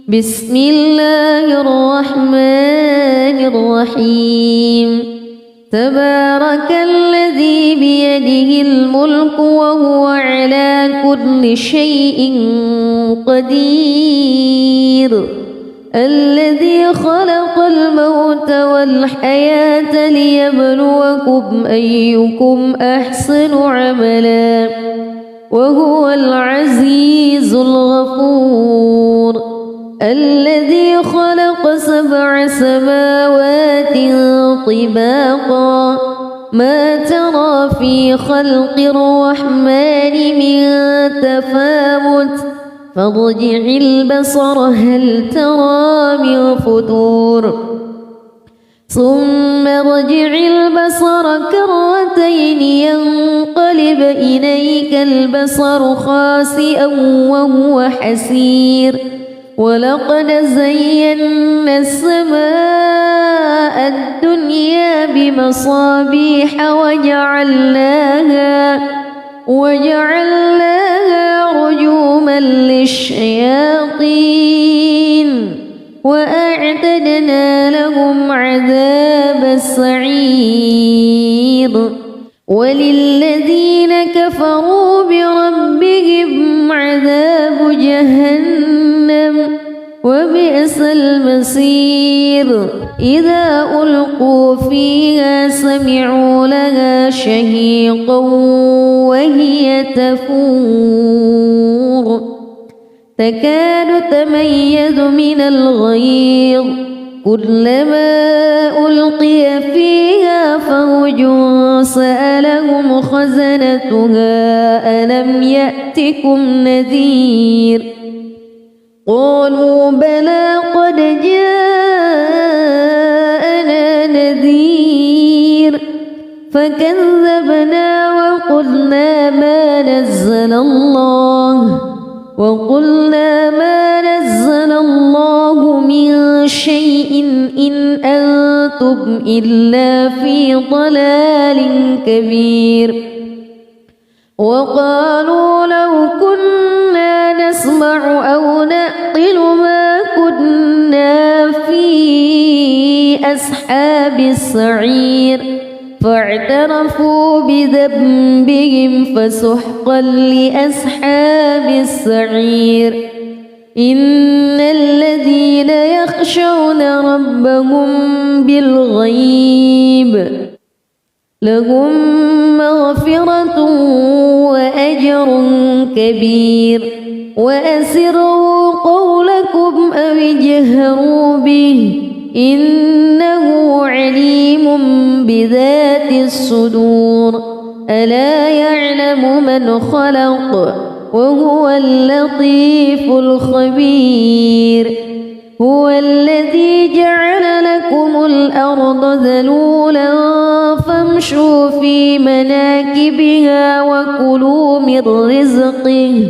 بسم الله الرحمن الرحيم تبارك الذي بيده الملك وهو على كل شيء قدير الذي خلق الموت والحياة ليبلوكم أيكم أحسن عملا وهو العزيز الغفور الذي خلق 7 سماوات طباقا ما ترى في خلق الرحمن من تفاوت فارجع البصر هل ترى من فتور ثم ارجع البصر كرتين ينقلب إليك البصر خاسئا وهو حسير ولقد زينا السماء الدنيا بمصابيح وجعلناها رجوما للشياطين وأعتدنا لهم عذاب السعير وللذين كفروا بربهم عذاب جهنم وبئس المصير إذا ألقوا فيها سمعوا لها شهيقا وهي تفور تكاد تميز من الغيظ كلما ألقي فيها فوج سألهم خزنتها ألم يأتكم نذير قالوا بلى قد جاءنا نذير فكذبنا وقلنا ما نزل الله من شيء إن أنتم إلا في ضلال كبير وقالوا لو كنا نسمع أو نعقل ما كنا في أصحاب السعير فاعترفوا بذنبهم فسحقا لأصحاب السعير إن الذين يخشون ربهم بالغيب لهم مغفرة وأجر كبير وأسروا قولكم أو اجهروا به إنه عليم بذات الصدور ألا يعلم من خلق وهو اللطيف الخبير هو الذي جعل لكم الأرض ذلولا فامشوا في مناكبها وكلوا من رزقه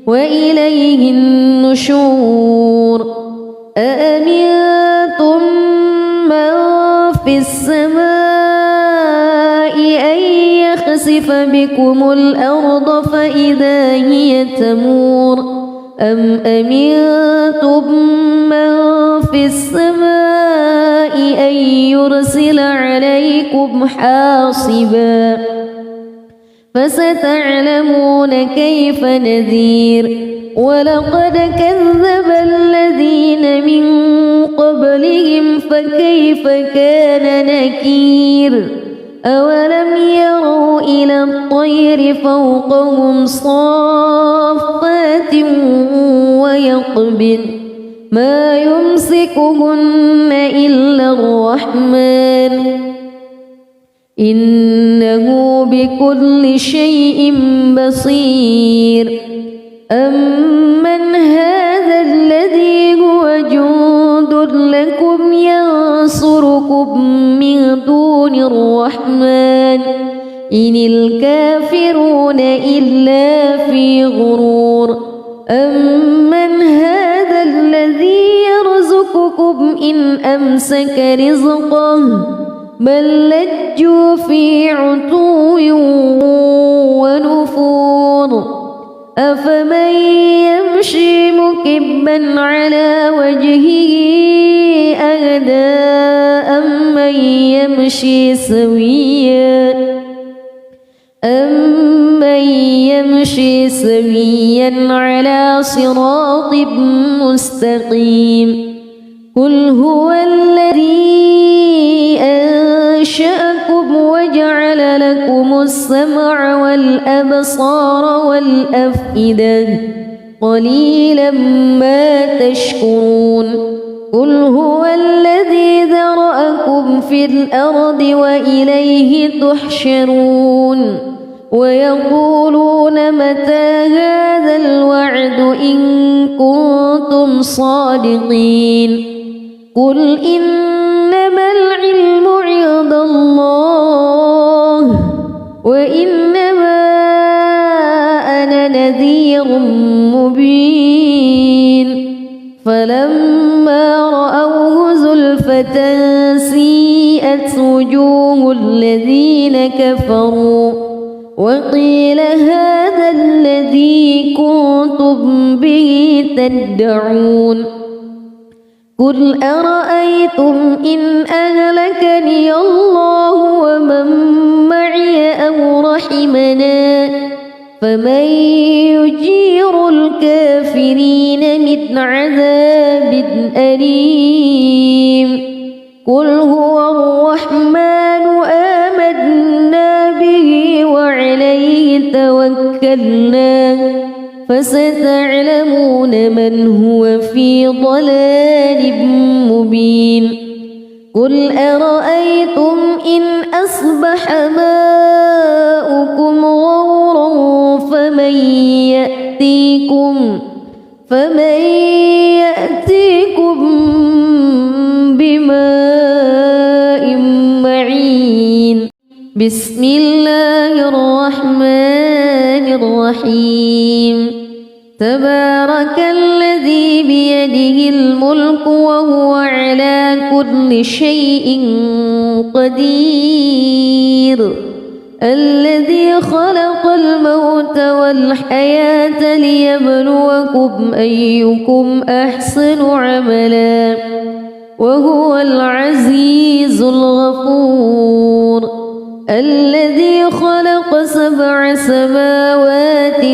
وإليه النشور أأمنتم من في السماء أن يخسف بكم الأرض فإذا هي تمور أم أمنتم من في السماء أن يرسل عليكم حاصبا فستعلمون كيف نذير ولقد كذب الذين من قبلهم فكيف كان نكير أولم يروا إلى الطير فوقهم صافات ويقبض ما يمسكهن إلا الرحمن إنه بكل شيء بصير أمن هذا الذي هو جند لكم ينصركم من دون الرحمن إن الكافرون إلا في غرور أمن هذا الذي يرزقكم إن أمسك رزقه بل لجوا في عتو ونفور أفمن يمشي مكبا على وجهه أهدى أمن يمشي سويا على صراط مستقيم قل هو الذي أنشأكم وجعل لكم السمع والأبصار والأفئدة قليلا ما تشكرون قل هو الذي ذرأكم في الأرض وإليه تحشرون ويقولون متى هذا الوعد إن كنتم صادقين قل إنما العلم عند الله وإنما أنا نذير مبين فلما رأوه زلفة سيئت وجوه الذين كفروا وقيل هذا الذي كنتم به تدعون قل أرأيتم إن أهلكني الله ومن معي أو رحمنا فمن يجير الكافرين من عذاب أليم قل هو الرحمن آمنا به وعليه توكلنا فستعلمون من هو في ضلال مبين قل أرأيتم إن أصبح ماؤكم غورا فمن يأتيكم بماء معين بسم الله الرحمن الرحيم تبارك الذي بيده الملك وهو على كل شيء قدير الذي خلق الموت والحياة ليبلوكم أيكم أحسن عملا وهو العزيز الغفور الذي خلق 7 سماوات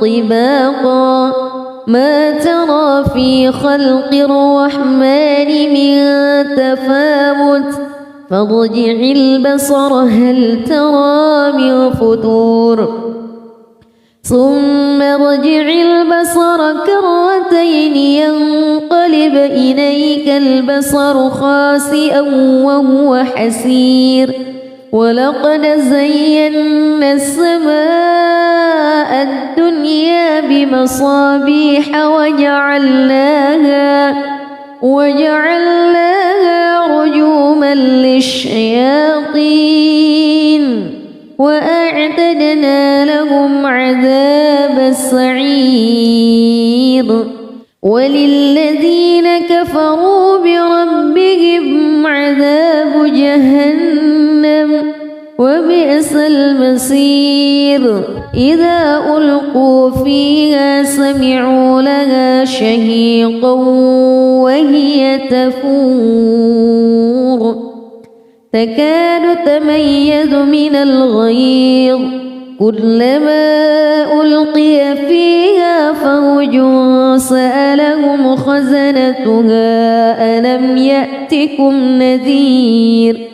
طباقا ما ترى في خلق الرحمن من تفاوت فارجع البصر هل ترى من فتور ثم ارجع البصر كرتين ينقلب إليك البصر خاسئا وهو حسير ولقد زينا السماء الدنيا بمصابيح وجعلناها رجوما للشياطين وأعتدنا لهم عذاب السعير وللذين كفروا بربهم عذاب جهنم وبئس المصير إذا ألقوا فيها سمعوا لها شهيقا وهي تفور تكاد تميز من الغيظ كلما ألقي فيها فوج سألهم خزنتها ألم يأتكم نذير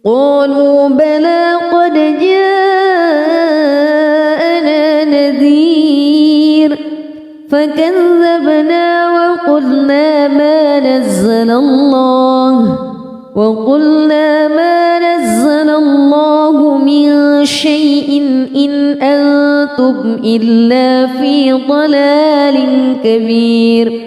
قالوا بلى قد جاءنا نذير فكذبنا وقلنا ما نزل الله من شيء إن أنتم إلا في ضلال كبير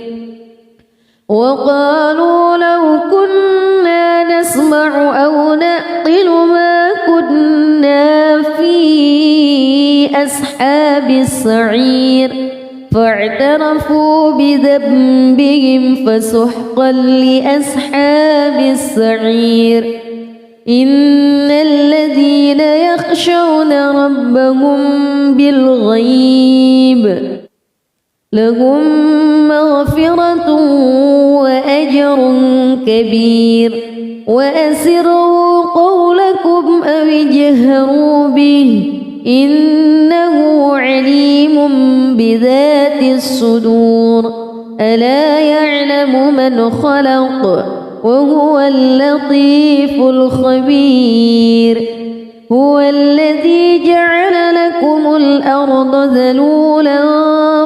وقالوا لو كنا نسمع أو نعقل ما كنا في أصحاب السعير فاعترفوا بذنبهم فسحقا لأصحاب السعير إن الذين يخشون ربهم بالغيب لهم مغفرة وأجر كبير وأسروا قولكم أو اجهروا به إنه عليم بذات الصدور ألا يعلم من خلق وهو اللطيف الخبير هو الذي جعل لكم الأرض ذلولا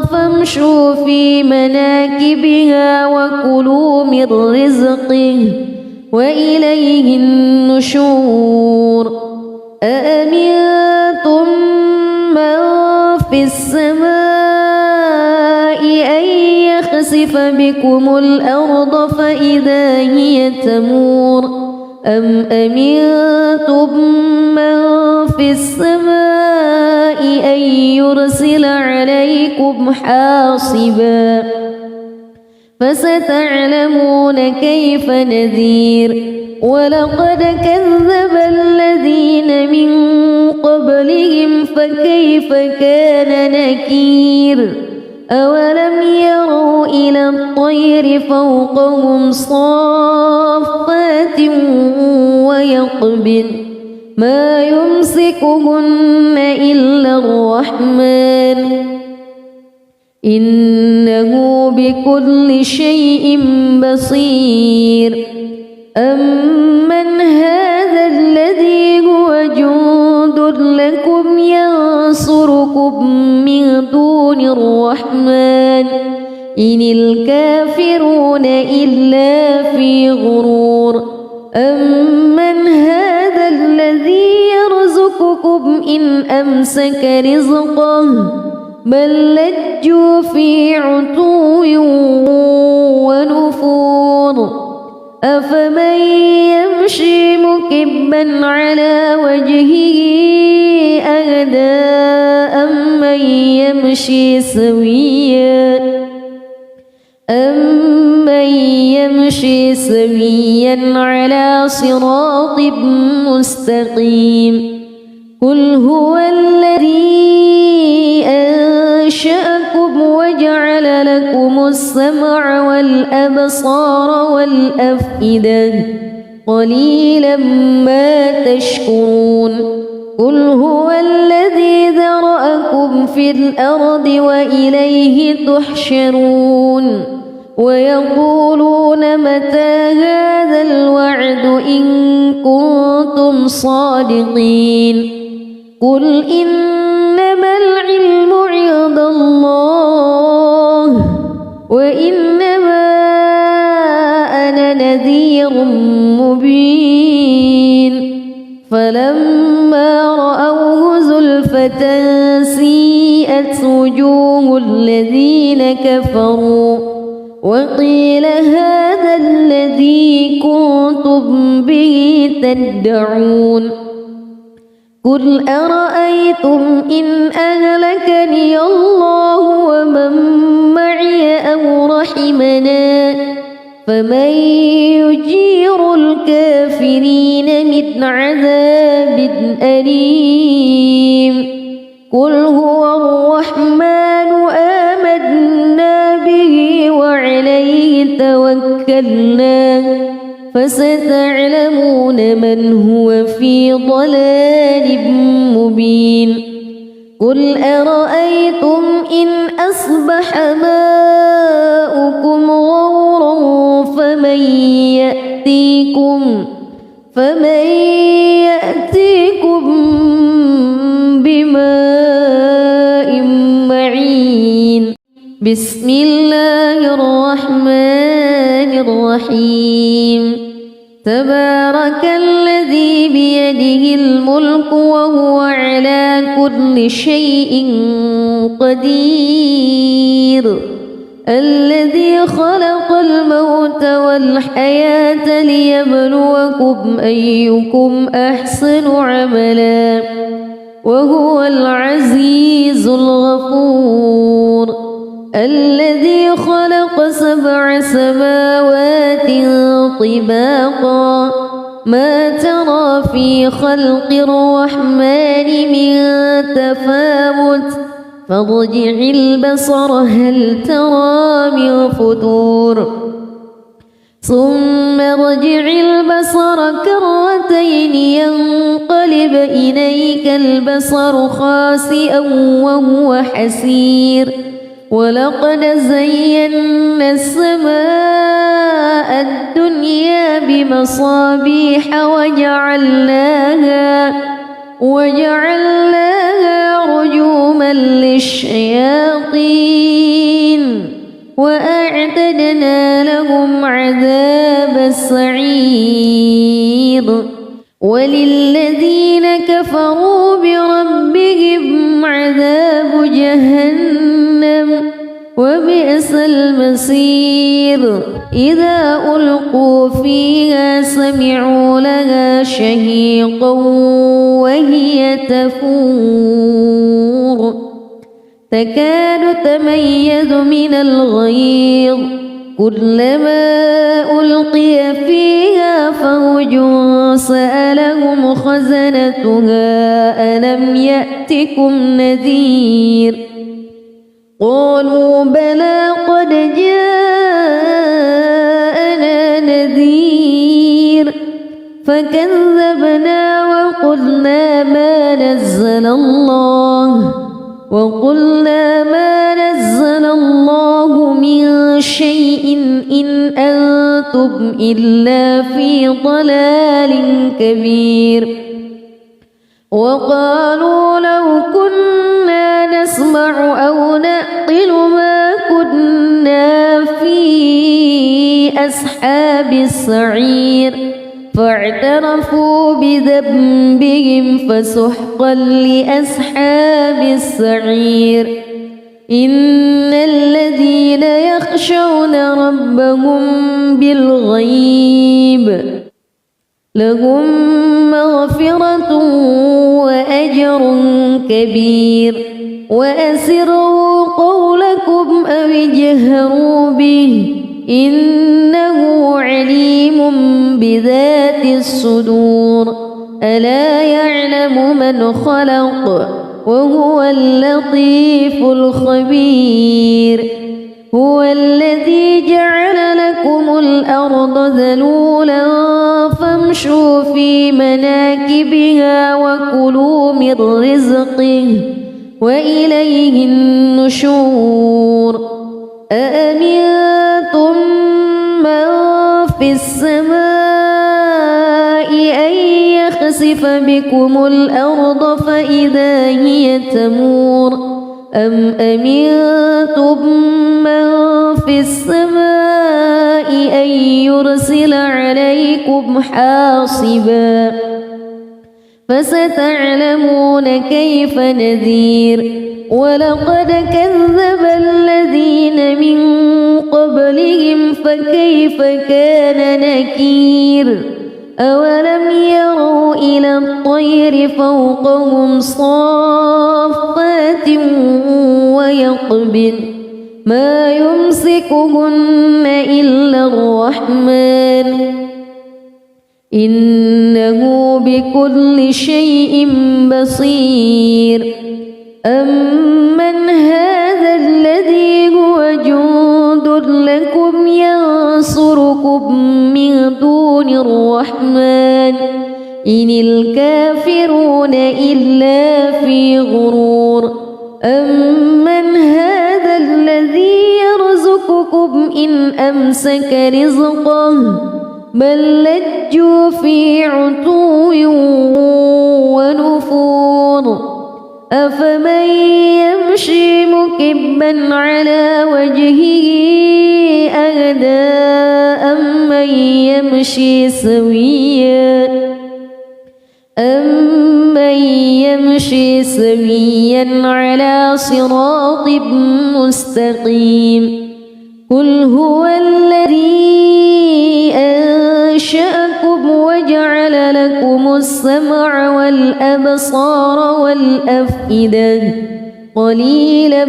فامشوا في مناكبها وكلوا من رزقه وإليه النشور أأمنتم من في السماء أن يخسف بكم الأرض فإذا هي تمور أم أمنتم من في السماء أن يرسل عليكم حاصبا فستعلمون كيف نذير ولقد كذب الذين من قبلهم فكيف كان نكير أولم يروا إلى الطير فوقهم صافات ويقبض ما يمسكهن إلا الرحمن إنه بكل شيء بصير أمن هذا الذي هو جند لكم ينصركم من دون الرحمن إن الكافرون إلا في غرور أمن هذا الذي يرزقكم إن أمسك رزقه بل لجوا في عتو ونفور أفمن يمشي مكبا على وجهه أهدى أمن يمشي سويا على صراط مستقيم قل هو الذي أنشأكم وجعل لكم السمع والأبصار والأفئدة قليلا ما تشكرون قل هو الذي ذرأكم في الأرض وإليه تحشرون ويقولون متى هذا الوعد إن كنتم صادقين قل إنما العلم عند الله وإنما أنا نذير مبين فلما رأوه زلفة سيئت وجوه الذين كفروا وقيل هذا الذي كنتم به تدعون قل أرأيتم إن أهلكني الله ومن معي أو رحمنا فمن يجير الكافرين من عذاب أليم قل هو الرحمن آمنا به وعليه توكلنا فستعلمون من هو في ضلال مبين قل أرأيتم إن أصبح ماؤكم غورا فمن يأتيكم بماء معين بسم الله الرحمن الرحيم تبارك الذي بيده الملك وهو على كل شيء قدير الذي خلق الموت والحياة ليبلوكم أيكم أحسن عملا وهو العزيز الغفور الذي خلق 7 سماوات طباقا ما ترى في خلق الرحمن من تفاوت فارجع البصر هل ترى من فتور ثم ارجع البصر كرتين ينقلب إليك البصر خاسئا وهو حسير ولقد زينا السماء الدنيا بمصابيح وجعلناها رجوما للشياطين وأعتدنا لهم عذاب السعير وللذين كفروا بربهم عذاب جهنم وبئس المصير إذا ألقوا فيها سمعوا لها شهيقا وهي تفور تكاد تميز من الغيظ كلما ألقي فيها فوج سألهم خزنتها ألم يأتكم نذير قالوا بلى قد جاءنا نذير فكذبنا وقلنا ما نزل الله من شيء إن أنتم إلا في ضلال كبير وقالوا لو كنا نسمع أو نعقل ما كنا في أصحاب السعير فاعترفوا بذنبهم فسحقا لأصحاب السعير إن الذين يخشون ربهم بالغيب لهم مغفرة وأجر كبير وأسروا قولكم أو اجهروا به إنه عليم بذات الصدور ألا يعلم من خلق وهو اللطيف الخبير هو الذي جعل لكم الأرض ذلولا فامشوا في مناكبها وكلوا من رزقه وإليه النشور أأمنتم من في السماء أن يخسف بكم الأرض فإذا هي تمور أم أمنتم من في السماء أن يرسل عليكم حاصبا فستعلمون كيف نذير ولقد كذب الذين من قبلهم فكيف كان نكير أولم يروا إلى الطير فوقهم صافات ويقبض ما يمسكهن إلا الرحمن إنه بكل شيء بصير أمن هذا الذي هو جند لكم ينصركم من دون الرحمن إن الكافرون إلا في غرور أمن هذا الذي يرزقكم إن أمسك رزقه بل لجوا في عتو ونفور أفمن يمشي مكبا على وجهه أهدى أمن يمشي سويا على صراط مستقيم قل هو الذي أنشأكم وجعل لكم السمع والأبصار والأفئدة قليلا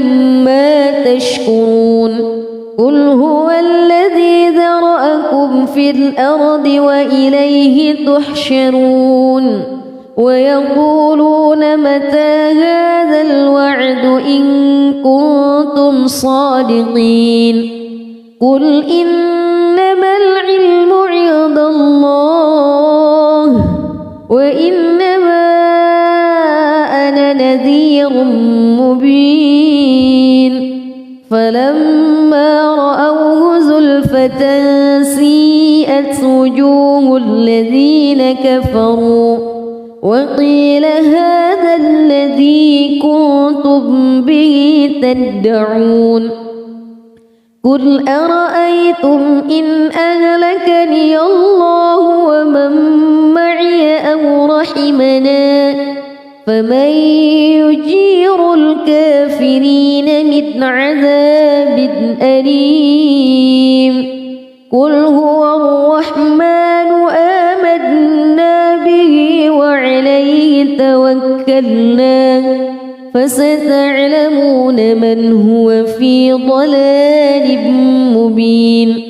ما تشكرون قل هو الذي ذرأكم في الأرض وإليه تحشرون ويقولون متى هذا الوعد إن كنتم صادقين قل إنما العلم عند الله وإنما أنا نذير مبين فلما رأوه زلفة سيئت وجوه الذين كفروا وقيل هذا الذي كنتم به تدعون قل أرأيتم إن أهلكني الله ومن معي أو رحمنا فمن يجير الكافرين من عذاب أليم قل هو الرحمن آمنا به وعليه توكلنا فستعلمون من هو في ضلال مبين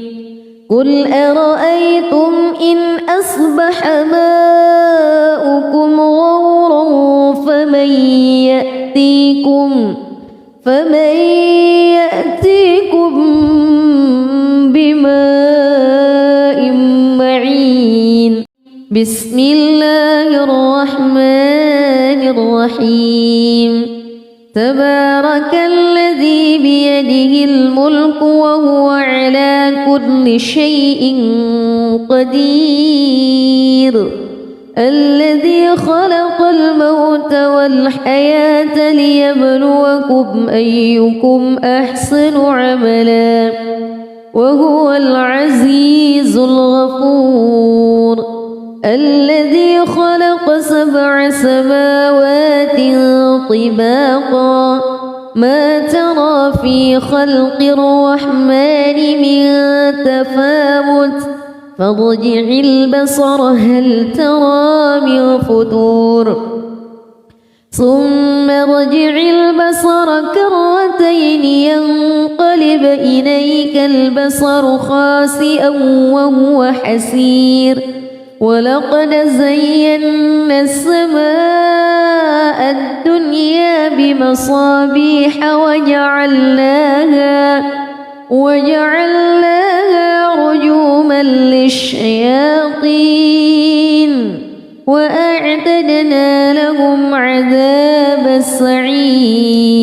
قل أرأيتم إن أصبح ماؤكم غورا فمن يأتيكم بماء معين بسم الله الرحمن الرحيم تبارك الذي بيده الملك وهو على كل شيء قدير الذي خلق الموت والحياة ليبلوكم أيكم أحسن عملا وهو العزيز الغفور الذي خلق 7 سماوات طباقا ما ترى في خلق الرحمن من تفاوت فارجع البصر هل ترى من فطور ثم ارجع البصر كرتين ينقلب إليك البصر خاسئا وهو حسير ولقد زينا السماء الدنيا بمصابيح وجعلناها رجوما للشياطين وأعتدنا لهم عذاب السعير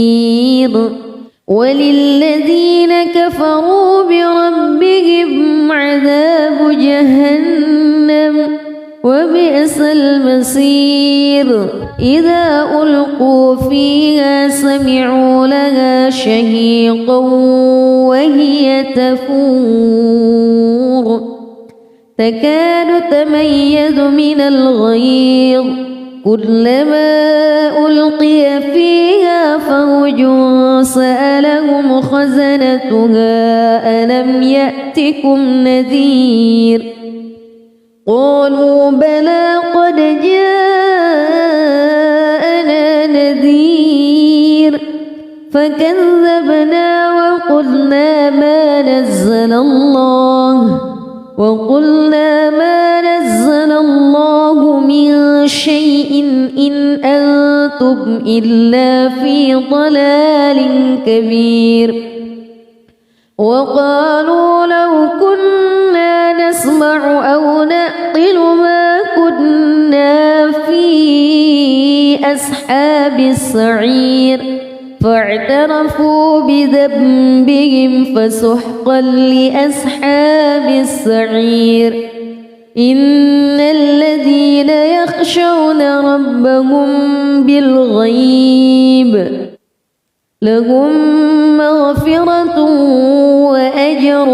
وللذين كفروا بربهم عذاب جهنم وبئس المصير إذا ألقوا فيها سمعوا لها شهيقا وهي تفور تكاد تميز من الغيظ كلما ألقي فيها فوج سألهم خزنتها ألم يأتكم نذير قالوا بلى قد جاءنا نذير فكذبنا وقلنا ما نزل الله من شيء إن أنتم إلا في ضلال كبير وقالوا لو كنا نسمع أو نعقل ما كنا في أصحاب السعير فاعترفوا بذنبهم فسحقا لأصحاب السعير إن الذين يخشون ربهم بالغيب لهم مغفرة وأجر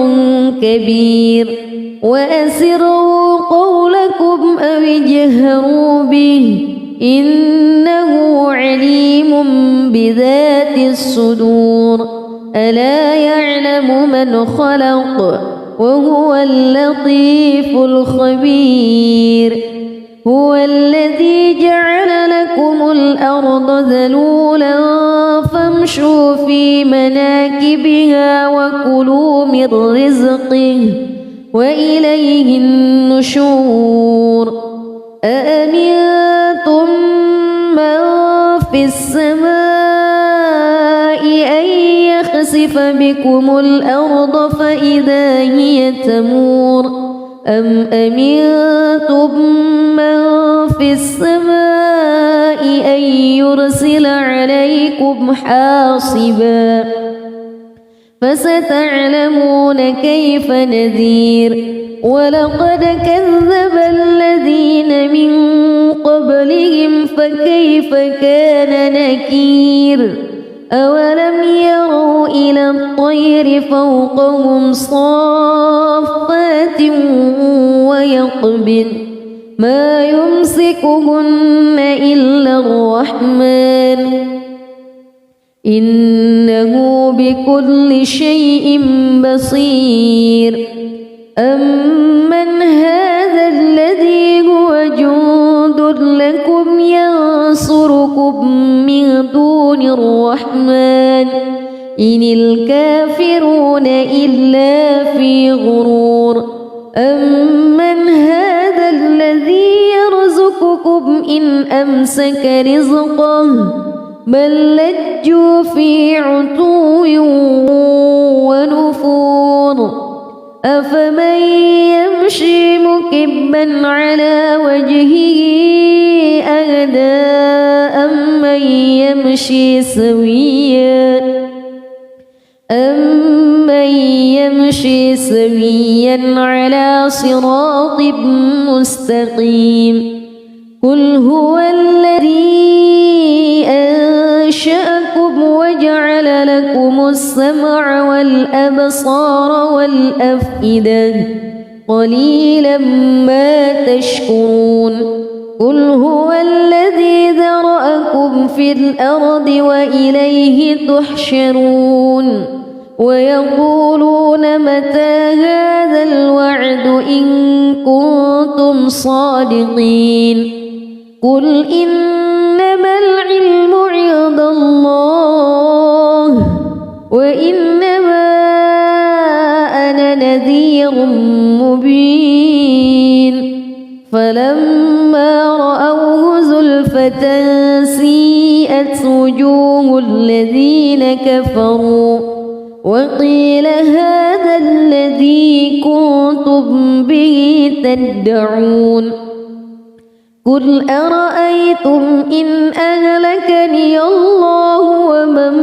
كبير وأسروا قولكم أو اجهروا به إنه عليم بذات الصدور ألا يعلم من خلق وهو اللطيف الخبير هو الذي جعل لكم الأرض ذلولا فامشوا في مناكبها وكلوا من رزقه وإليه النشور أأمنتم من في السماء أن يخسف بكم الأرض فإذا هي تمور أم أمنتم من في السماء أن يرسل عليكم حاصبا فستعلمون كيف نذير ولقد كذب الذين من قبلهم فكيف كان نكير أولم يروا إلى الطير فوقهم صافات ويقبض ما يمسكهن إلا الرحمن إنه بكل شيء بصير أمن هذا الذي هو جند لكم ينصركم من دون الرحمن إن الكافرون إلا في غرور أمن هذا الذي يرزقكم إن أمسك رزقه بل لجوا في عتو ونفور أفمن يمشي مكبا على وجهه أهدى أمن يمشي سويا على صراط مستقيم قل هو الذي أنشأكم وجعل لكم السمع والأبصار والأفئدة قليلا ما تشكرون قل هو الذي ذرأكم في الأرض وإليه تحشرون ويقولون متى هذا الوعد إن كنتم صادقين قل إنما العلم عند الله وإنما أنا نذير مبين فلما رأوه زلفة سيئت وجوه الذين كفروا وقيل هذا الذي كنتم به تدعون قل أرأيتم إن أهلكني الله ومن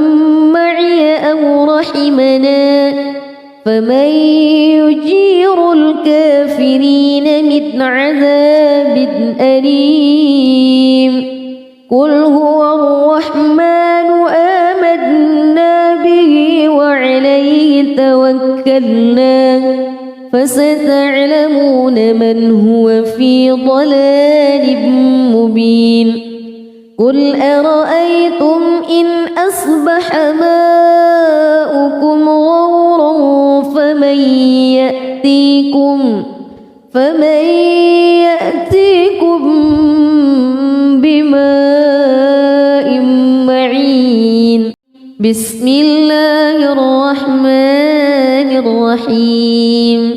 معي أو رحمنا فمن يجير الكافرين من عذاب أليم قل هو الرحمن آمنا به وعليه توكلنا فستعلمون من هو في ضلال مبين قل أرأيتم إن أصبح ماؤكم غورا فمن يأتيكم بماء معين بسم الله الرحمن الرحيم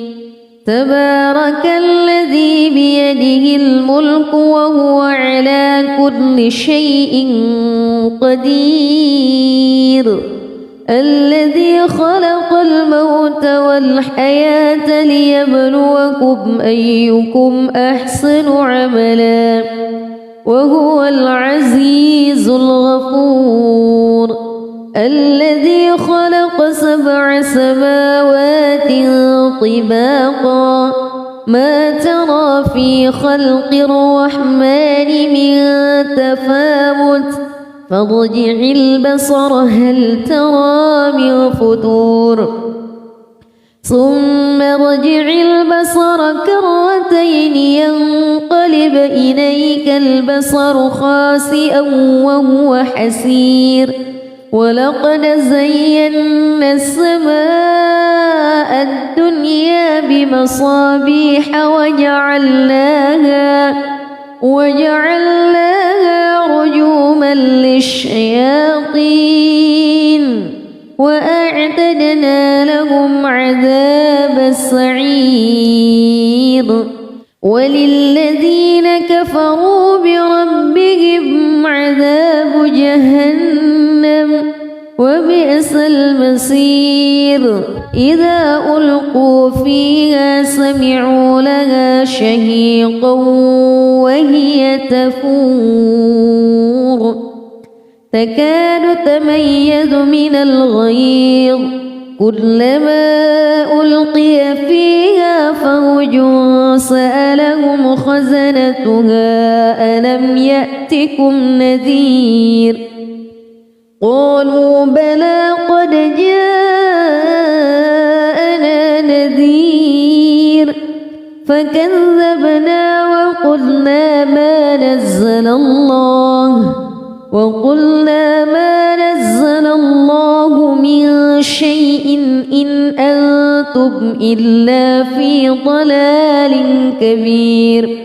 تبارك الذي بيده الملك وهو على كل شيء قدير الذي خلق الموت والحياة ليبلوكم أيكم أحسن عملا وهو العزيز الغفور الذي خلق 7 سماوات طباقا ما ترى في خلق الرحمن من تفاوت فارجع البصر هل ترى من فتور ثم ارجع البصر كرتين ينقلب إليك البصر خاسئا وهو حسير ولقد زينا السماء الدنيا بمصابيح وجعلناها رجوما للشياطين وأعتدنا لهم عذاب السعير وللذين كفروا بربهم عذاب جهنم وبئس المصير إذا ألقوا فيها سمعوا لها شهيقا وهي تفور تكاد تميز من الغيظ كلما ألقي فيها فوج سألهم خزنتها ألم يأتكم نذير قالوا بلى قد جاءنا نذير فكذبنا وقلنا ما نزل الله من شيء إن أنتم إلا في ضلال كبير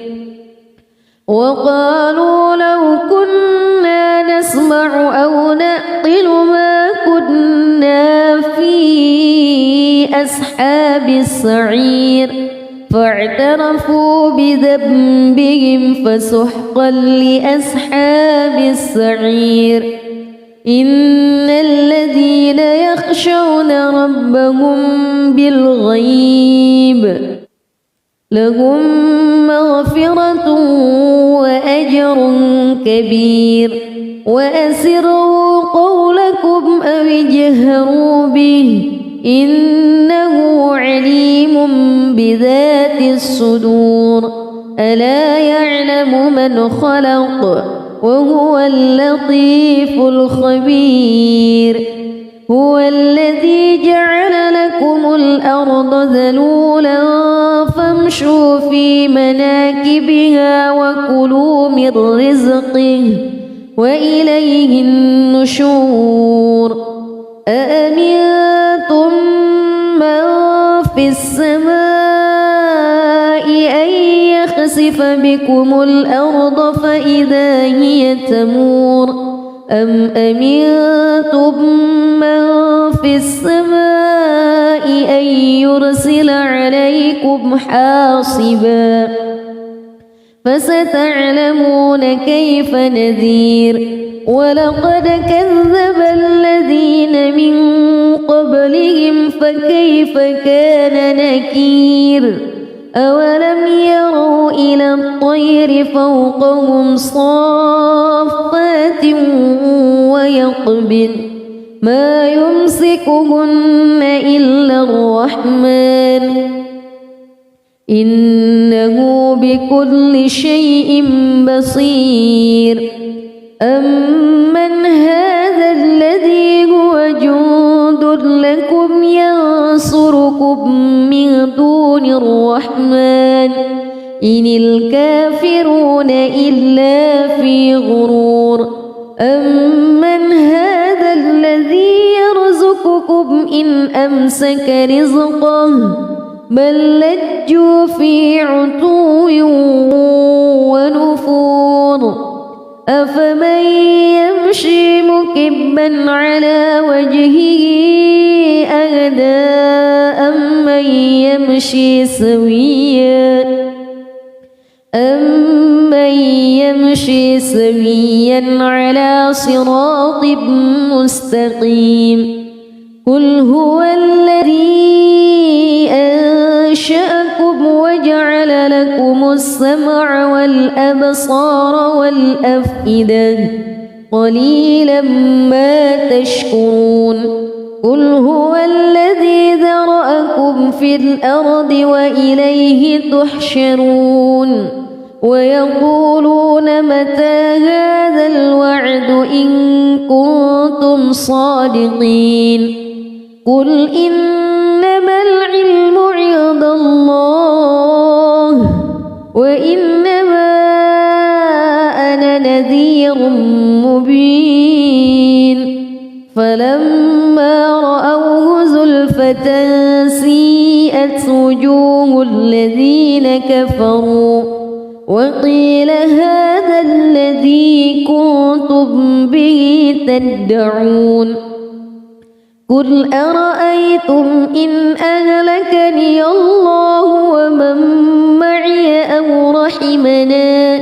وقالوا لو كنا نسمع أو نعقل ما كنا في أصحاب السعير فاعترفوا بذنبهم فسحقا لأصحاب السعير إن الذين يخشون ربهم بالغيب لهم مغفرة وأجر كبير وأسروا قولكم أو اجهروا به إنه عليم بذات الصدور ألا يعلم من خلق وهو اللطيف الخبير هو الذي جعل لكم الأرض ذلولا فامشوا في مناكبها وكلوا من رزقه وإليه النشور أأمنتم من في السماء أن يخسف بكم الأرض فإذا هي تمور أم أمنتم من في السماء أن يرسل عليكم حاصبا فستعلمون كيف نذير ولقد كذب الذين من قبلهم فكيف كان نكير أولم يروا إلى الطير فوقهم صافات ويقبض ما يمسكهن إلا الرحمن إنه بكل شيء بصير أمن هذا الذي هو جند لكم ينصركم من دون الرحمن إن الكافرون إلا في غرور أمن هذا الذي يرزقكم إن أمسك رزقه بل لجوا في عتو ونفور أفمن يمشي مكبا على وجهه أهدى أمن يمشي سويا على صراط مستقيم قل هو الذي أنشأكم وجعل لكم السمع والأبصار والأفئدة قليلا ما تشكرون قل هو الذي ذرأكم في الأرض وإليه تحشرون ويقولون متى هذا الوعد إن كنتم صادقين قل إنما العلم عند الله وإنما أنا نذير مبين فلما رأوه زلفة سيئت وجوه الذين كفروا وقيل هذا الذي كنتم به تدعون قل أرأيتم إن أهلكني الله ومن معي أو رحمنا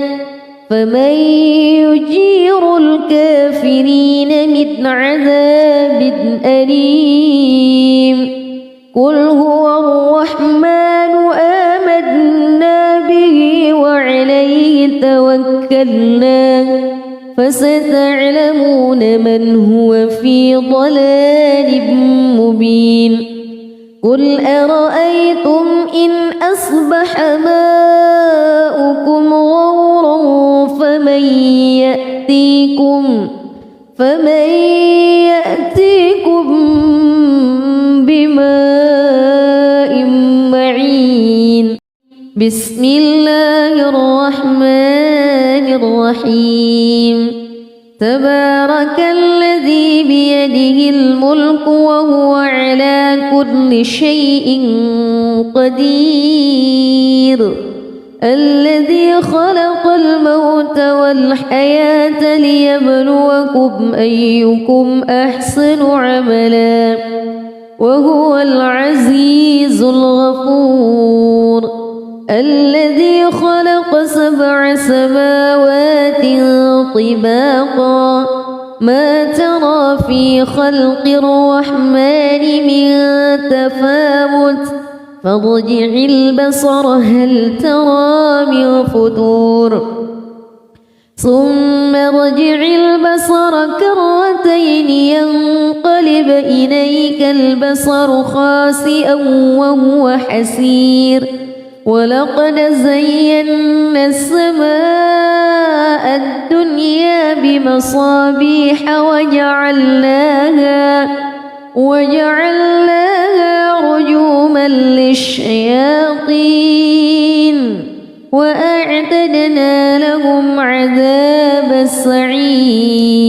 فمن يجير الكافرين من عذاب أليم قل هو الرحمن آمنا به وعليه توكلنا فستعلمون من هو في ضلال مبين قل أرأيتم إن أصبح ماؤكم غورا فمن يأتيكم بماء معين بسم الله الرحمن الرحيم تبارك الذي بيده الملك وهو على كل شيء قدير الذي خلق الموت والحياة ليبلوكم أيكم أحسن عملا وهو العزيز الغفور الذي خلق 7 سماوات طباقا ما ترى في خلق الرحمن من تفاوت فارجع البصر هل ترى من فطور ثم ارجع البصر كرتين ينقلب إليك البصر خاسئا وهو حسير ولقد زينا السماء الدنيا بمصابيح وجعلناها رجوما للشياطين وأعتدنا لهم عذاب السعير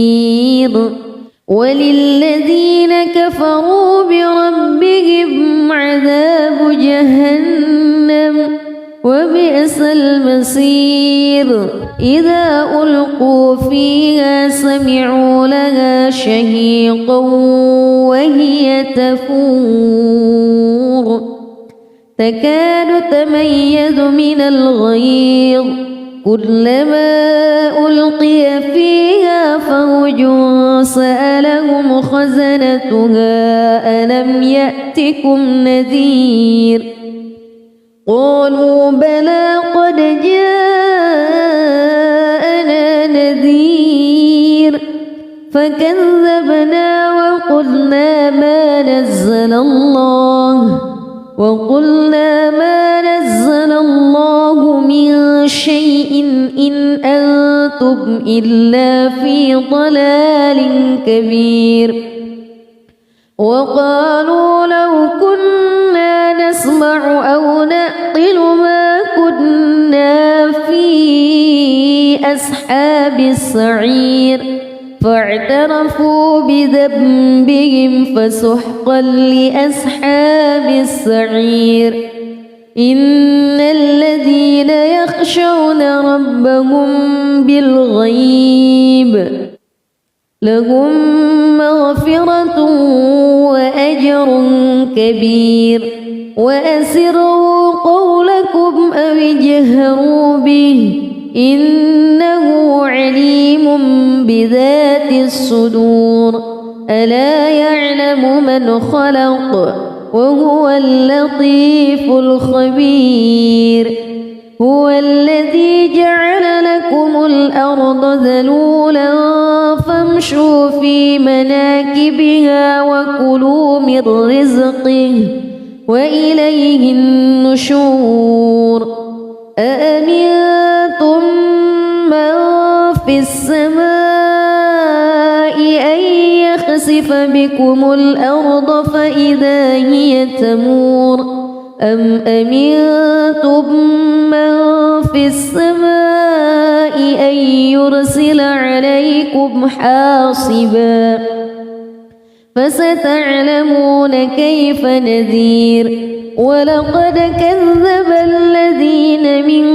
وللذين كفروا بربهم عذاب جهنم وبئس المصير إذا ألقوا فيها سمعوا لها شهيقا وهي تفور تكاد تميز من الغيظ كلما ألقي فيها فوج سألهم خزنتها ألم يأتكم نذير قالوا بلى قد جاءنا نذير فكذبنا وقلنا ما نزل الله من شيء إن أنتم إلا في ضلال كبير وقالوا لو كنا نسمع أو نعقل ما كنا في أصحاب السعير فاعترفوا بذنبهم فسحقا لأصحاب السعير إن الذين يخشون ربهم بالغيب لهم مغفرة وأجر كبير وأسروا قولكم أو اجهروا به إنه عليم بذات الصدور ألا يعلم من خلق وهو اللطيف الخبير هو الذي جعل لكم الأرض ذلولا فامشوا في مناكبها وكلوا من رزقه وإليه النشور أأمنتم من في السماء أن يخسف بكم الأرض فإذا هي تمور أم أمنتم من في السماء أن يرسل عليكم حاصبا فستعلمون كيف نذير ولقد كذب الذين من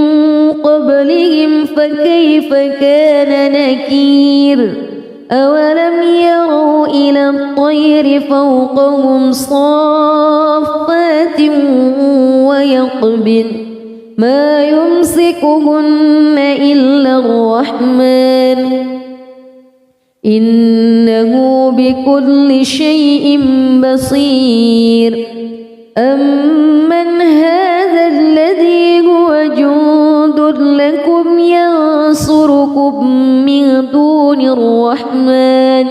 قبلهم فكيف كان نكير أولم يروا إلى الطير فوقهم صافات ويقبض ما يمسكهن إلا الرحمن إنه بكل شيء بصير أمن هذا الذي هو جند لكم ينصركم من دون الرحمن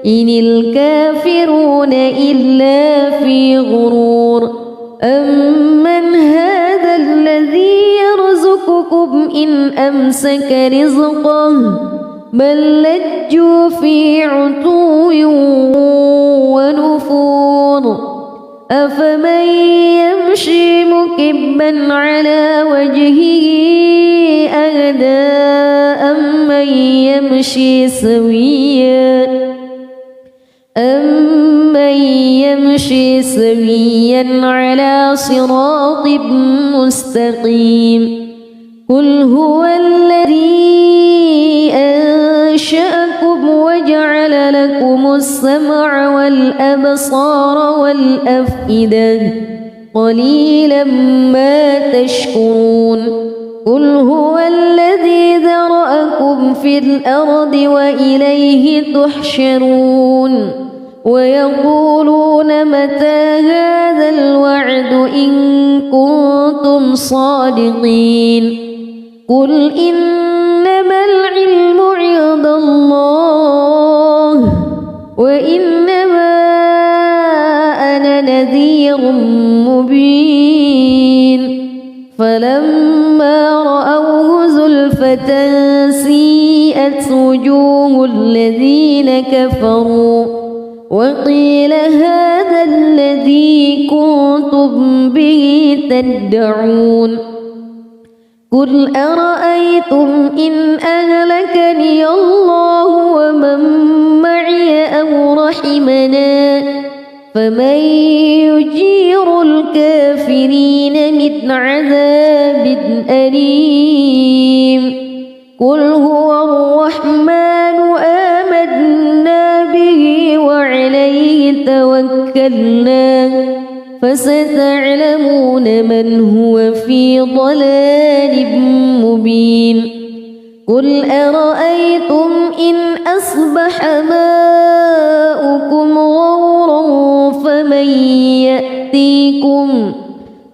إن الكافرون إلا في غرور أمن هذا الذي يرزقكم إن أمسك رزقه بل لجوا في عتو ونفور أفمن يمشي مكبا على وجهه أهدى أمن يمشي سويا على صراط مستقيم قل هو الذي أنشأكم وجعل لكم السمع والأبصار والأفئدة قليلا ما تشكرون قل هو الذي ذرأكم في الأرض وإليه تحشرون ويقولون متى هذا الوعد إن كنتم صادقين قل إنما العلم عند الله وإنما أنا نذير مبين فلما رأوه زلفة سيئت وجوه الذين كفروا وقيل هذا الذي كنتم به تدعون قل أرأيتم إن أهلكني الله ومن معي أو رحمنا فمن يجير الكافرين من عذاب أليم قل هو الرحمن آمنا به وعليه توكلنا فستعلمون من هو في ضلال مبين قل أرأيتم إن أصبح ماؤكم غورا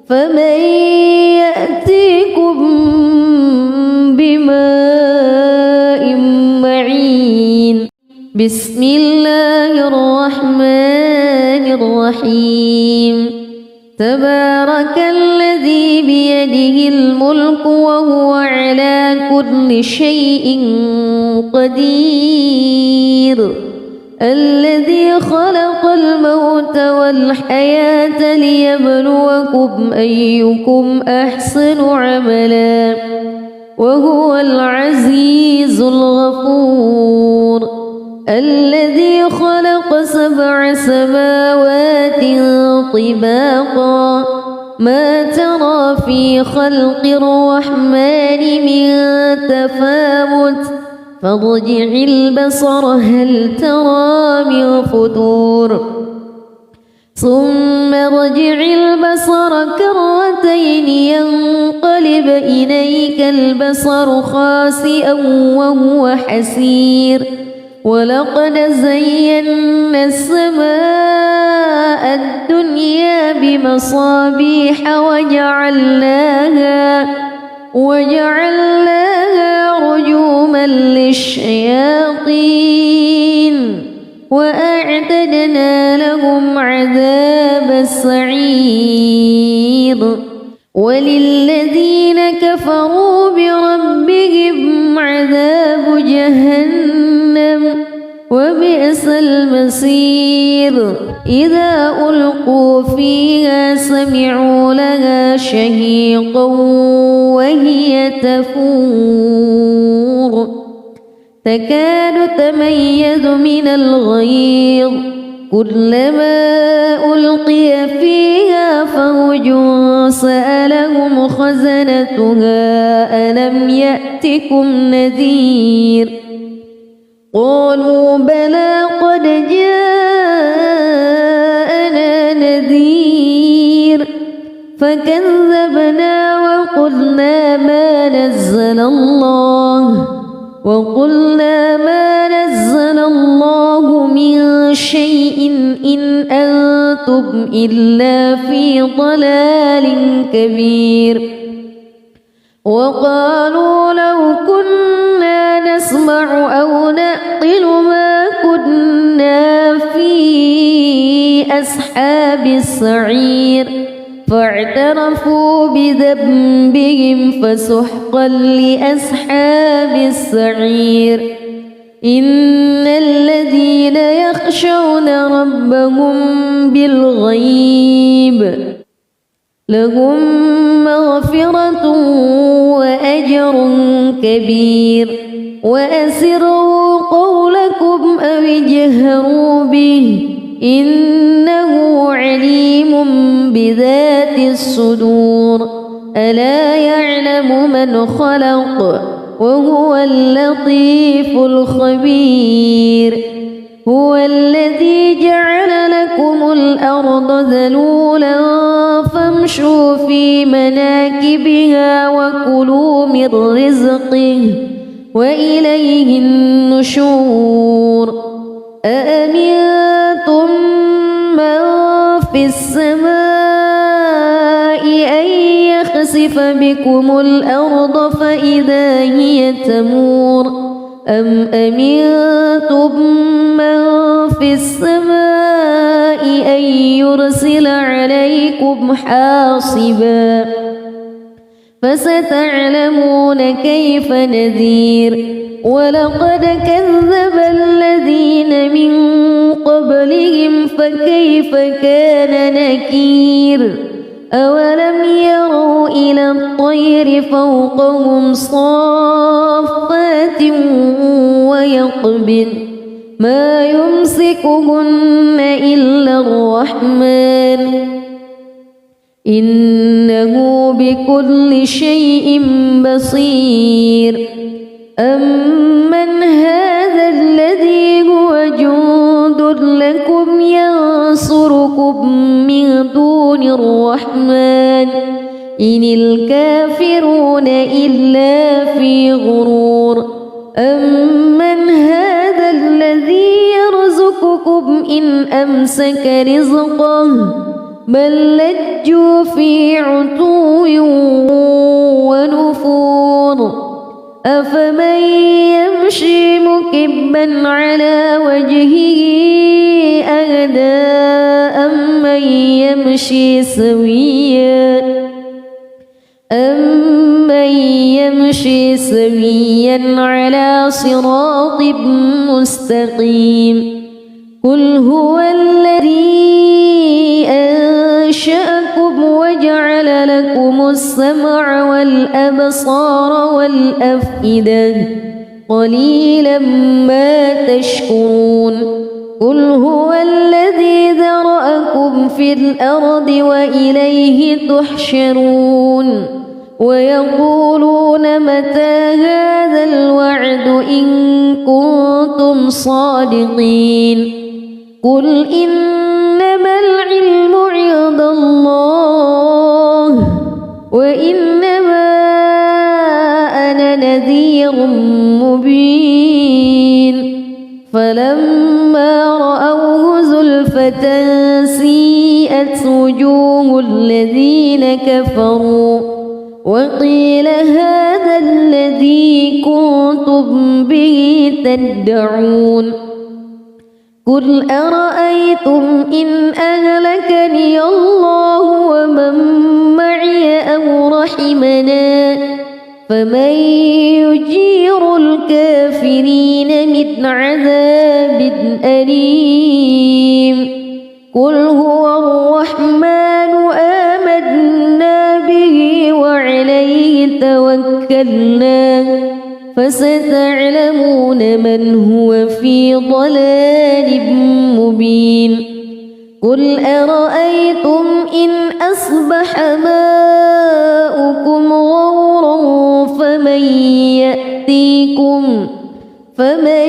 فمن يأتيكم بماء معين بسم الله الرحمن الرحيم تبارك الذي بيده الملك وهو على كل شيء قدير الذي خلق الموت والحياة ليبلوكم أيكم أحسن عملا وهو العزيز الغفور الذي خلق 7 سماوات طباقا ما ترى في خلق الرحمن من تفاوت فارجع البصر هل ترى من فتور ثم ارجع البصر كرتين ينقلب إليك البصر خاسئا وهو حسير ولقد زينا السماء الدنيا بمصابيح وجعلناها رجوما للشياطين وأعتدنا لهم عذاب السعير وللذين كفروا بربهم عذاب جهنم وبئس المصير إذا ألقوا فيها سمعوا لها شهيقا وهي تفور تكاد تميز من الغيظ كلما ألقي فيها فوج سألهم خزنتها ألم يأتكم نذير قالوا بلى قد جاءنا نذير فكذبنا وقلنا ما نزل الله من شيء إن أنتم إلا في ضلال كبير وقالوا لو كنا نسمع أو نعقل ما كنا في أصحاب السعير فاعترفوا بذنبهم فسحقا لأصحاب السعير إن الذين يخشون ربهم بالغيب لهم مغفرة وأجر كبير وأسروا قولكم أو اجهروا به إنه عليم بذات الصدور ألا يعلم من خلق وهو اللطيف الخبير هو الذي جعل لكم الأرض ذلولا فامشوا في مناكبها وكلوا من رزقه وإليه النشور أأمنتم من في السماء أن يخسف بكم الأرض فإذا هي تمور أم أمنتم من في السماء أن يرسل عليكم حاصبا فستعلمون كيف نذير ولقد كذب الذين من قبلهم فكيف كان نكير أولم يروا إلى الطير فوقهم صافات ويقبض ما يمسكهن إلا الرحمن إنه بكل شيء بصير أمن هذا الذي هو جند لكم ينصركم من دون الرحمن إن الكافرون إلا في غرور أمن هذا الذي يرزقكم إن أمسك رزقه بل لجوا في عتو ونفور أفمن يمشي مكبا على وجهه أهدى أمن يمشي سويا على صراط مستقيم قل هو الذي أنشأكم وجعل لكم السمع والأبصار والأفئدة قليلا ما تشكرون قل هو الذي ذرأكم في الأرض وإليه تحشرون ويقولون متى هذا الوعد إن كنتم صادقين قل إنما العلم عند الله وإنما أنا نذير مبين فلما رأوه زلفة سيئت وجوه الذين كفروا وقيل هذا الذي كنتم به تدعون قل أرأيتم إن أهلكني الله ومن معي أو رحمنا فمن يجير الكافرين من عذاب أليم قل هو الرحمن آمنا به وعليه توكلنا فستعلمون من هو في ضلال مبين قل أرأيتم إن أصبح ماؤكم غورا فمن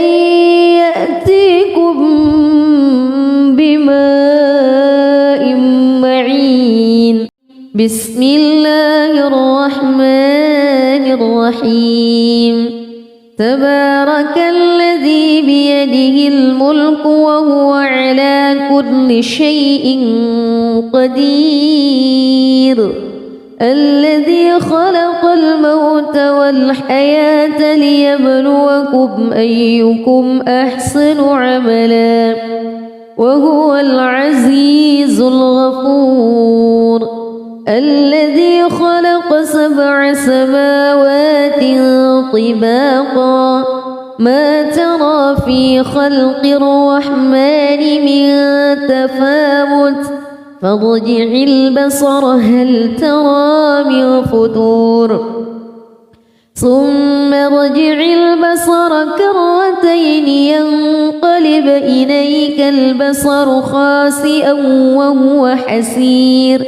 الرحمن الرحيم تبارك الذي بيده الملك وهو على كل شيء قدير الذي خلق الموت والحياة ليبلوكم أيكم أحسن عملا وهو العزيز الغفور الذي خلق 7 سماوات طباقا ما ترى في خلق الرحمن من تفاوت فارجع البصر هل ترى من فتور ثم ارجع البصر كرتين ينقلب إليك البصر خاسئا وهو حسير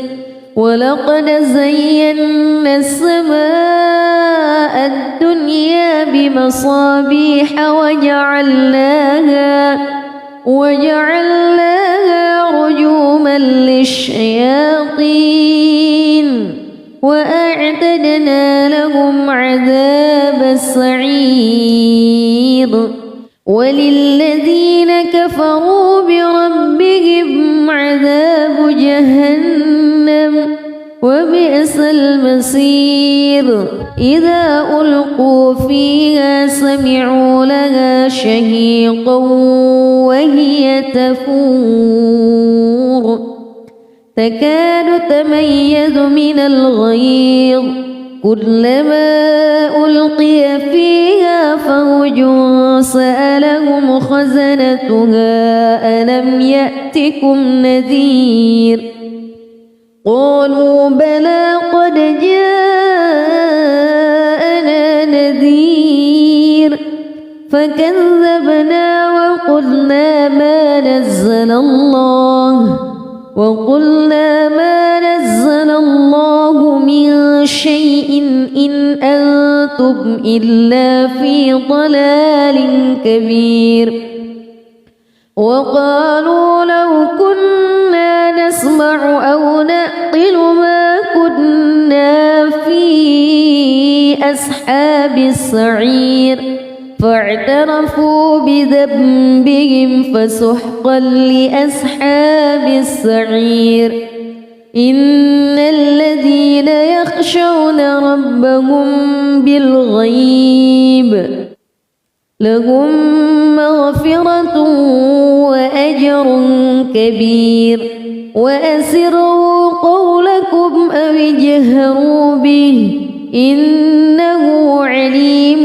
ولقد زينا السماء الدنيا بمصابيح وجعلناها رجوما للشياطين وأعتدنا لهم عذاب السعير وللذين كفروا بربهم عذاب جهنم وبئس المصير إذا ألقوا فيها سمعوا لها شهيقا وهي تفور تكاد تميز من الغيظ كلما ألقي فيها فوج سألهم خزنتها ألم يأتكم نذير قالوا بلى قد جاءنا نذير فكذبنا وقلنا ما نزل الله من شيء إن أنتم إلا في ضلال كبير وقالوا لو كنا نسمع أو نعقل ما كنا في أصحاب السعير فاعترفوا بذنبهم فسحقا لأصحاب السعير إن الذين يخشون ربهم بالغيب لهم مغفرة وأجر كبير وأسروا قولكم أو اجهروا به إنه عليم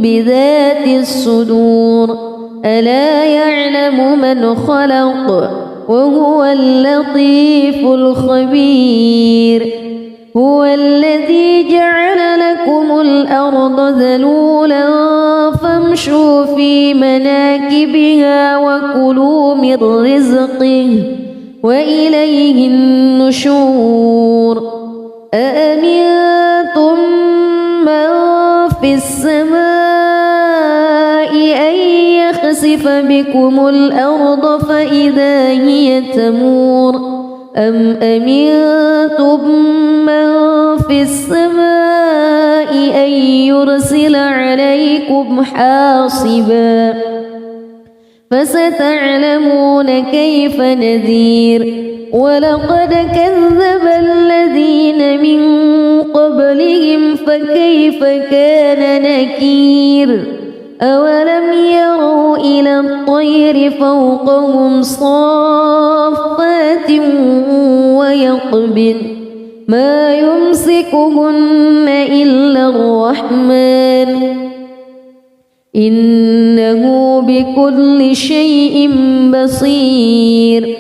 بذات الصدور ألا يعلم من خلق وهو اللطيف الخبير هو الذي جعل لكم الأرض ذلولا فامشوا في مناكبها وكلوا من رزقه وإليه النشور أأمنتم من في السماء أن يخسف بكم الأرض فإذا هي تمور أم أمنتم من في السماء أن يرسل عليكم حاصبا فستعلمون كيف نذير ولقد كذب الذين من قبلهم فكيف كان نكير أولم يروا إلى الطير فوقهم صافات ويقبض ما يمسكهن إلا الرحمن إنه بكل شيء بصير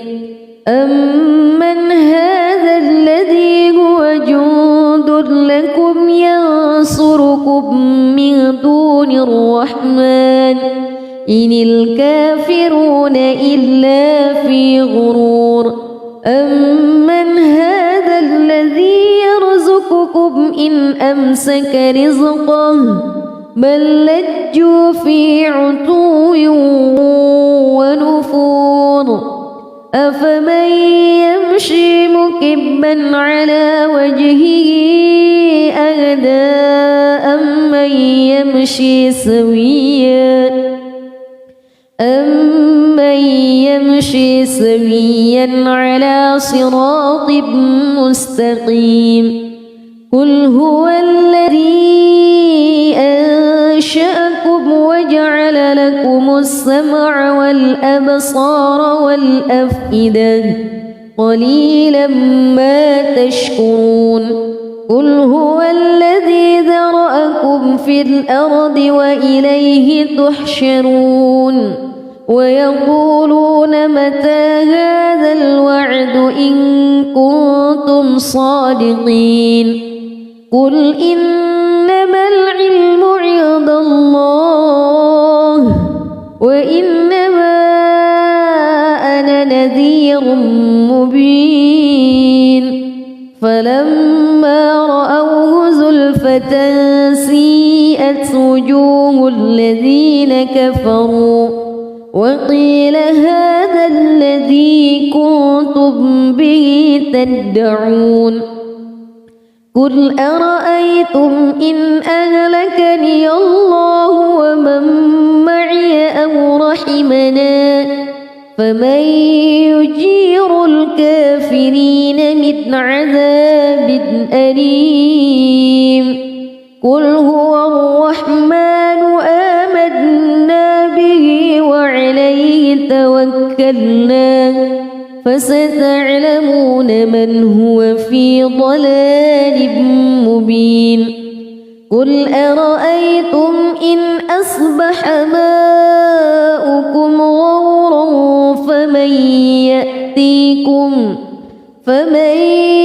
أمن هذا الذي هو جند لكم ينصركم من دون الرحمن إن الكافرون إلا في غرور أمن هذا الذي يرزقكم إن أمسك رزقه بل لجوا في عتو ونفور أفمن يمشي مكبا على وجهه أهدى أمن يمشي سويا على صراط مستقيم قل هو الذي أنشأكم وجعل لكم السمع والأبصار والأفئدة قليلا ما تشكرون قل هو الذي ذرأكم في الأرض وإليه تحشرون ويقولون متى هذا الوعد إن كنتم صادقين قل إنما العلم عند الله وإنما أنا نذير مبين فلما رأوه زلفة سيئت وجوه الذين كفروا وقيل هذا الذي كنتم به تدعون قل أرأيتم إن أهلكني الله ومن معي أو رحمنا فمن يجير الكافرين من عذاب أليم قل هو الرحمن آمنا به وعليه توكلنا فستعلمون من هو في ضلال مبين قل أرأيتم إن أصبح ماؤكم غورا فمن